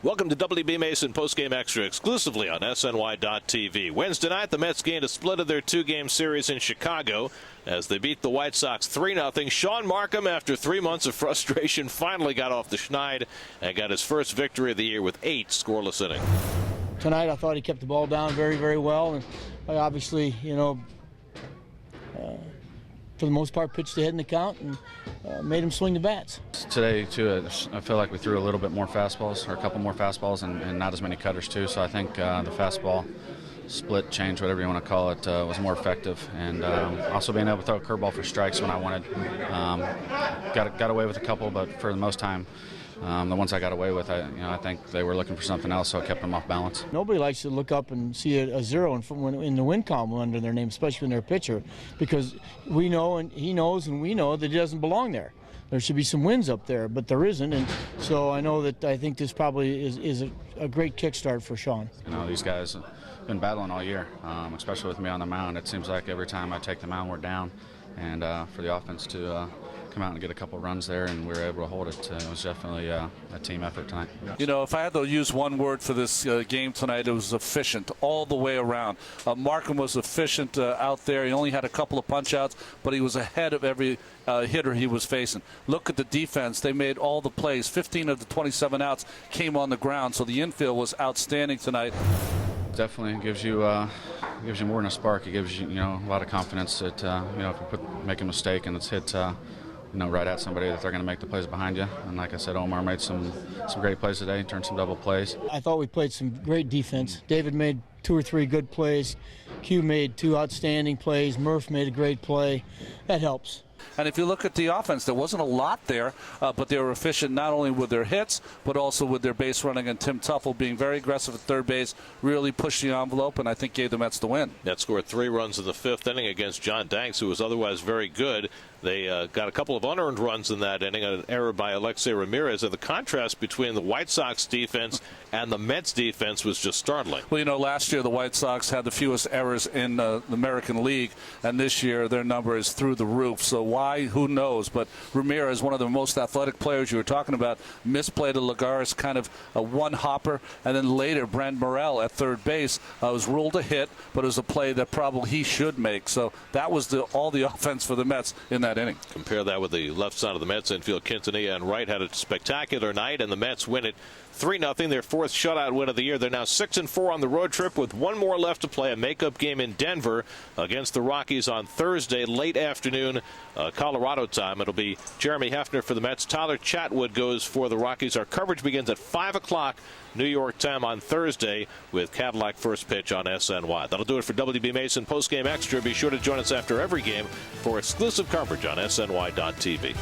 Welcome to WB Mason Postgame Extra exclusively on SNY.TV. Wednesday night, the Mets gained a split of their two-game series in Chicago as they beat the White Sox 3-0. Shaun Marcum, after 3 months of frustration, finally got off the schneid and got his first victory of the year with 8 scoreless innings. Tonight, I thought he kept the ball down very, very well, and I obviously, for the most part, pitched ahead in the count and made him swing the bats. Today, too, I feel like we threw a little bit more fastballs, or a couple more fastballs, and not as many cutters, too. So I think the fastball split, change, whatever you want to call it, was more effective. And also being able to throw a curveball for strikes when I wanted. Got away with a couple, but for the most time, the ones I got away with, I think they were looking for something else, so it kept them off balance. Nobody likes to look up and see a zero in the win column under their name, especially when they're a pitcher, because we know and he knows and we know that he doesn't belong there. There should be some wins up there, but there isn't, and so I think this probably is a great kickstart for Shaun. These guys have been battling all year, especially with me on the mound. It seems like every time I take the mound, we're down, and for the offense to come out and get a couple runs there, and we were able to hold it. It was definitely a team effort tonight. If I had to use one word for this game tonight, it was efficient all the way around. Marcum was efficient out there. He only had a couple of punch-outs, but he was ahead of every hitter he was facing. Look at the defense. They made all the plays. 15 of the 27 outs came on the ground, so the infield was outstanding tonight. Definitely gives you more than a spark. It gives you a lot of confidence that if you make a mistake and it's hit right at somebody, that they're going to make the plays behind you. And like I said, Omar made some great plays today, turned some double plays. I thought we played some great defense. David made 2 or 3 good plays. Q made 2 outstanding plays. Murph made a great play. That helps. And if you look at the offense, there wasn't a lot there, but they were efficient not only with their hits, but also with their base running. And Tim Tuffle being very aggressive at third base, really pushed the envelope, and I think gave the Mets the win. Nets scored 3 runs in the 5th inning against John Danks, who was otherwise very good. They got a couple of unearned runs in that inning, an error by Alexei Ramirez. And the contrast between the White Sox defense and the Mets defense was just startling. Well, last year the White Sox had the fewest errors in the American League, and this year their number is through the roof. So why? Who knows? But Ramirez, one of the most athletic players you were talking about, misplayed a Lagares, kind of a one-hopper, and then later Brand Morrell at third base was ruled a hit, but it was a play that probably he should make. So that was all the offense for the Mets in that inning. Compare that with the left side of the Mets infield. Quintanilla and Wright had a spectacular night, and the Mets win it 3-0, their 4th shutout win of the year. They're now 6-4 on the road trip with 1 more left to play, a makeup game in Denver against the Rockies on Thursday, late afternoon, Colorado time. It'll be Jeremy Hefner for the Mets. Tyler Chatwood goes for the Rockies. Our coverage begins at 5 o'clock New York time on Thursday with Cadillac first pitch on SNY. That'll do it for WB Mason Postgame Extra. Be sure to join us after every game for exclusive coverage on SNY.TV.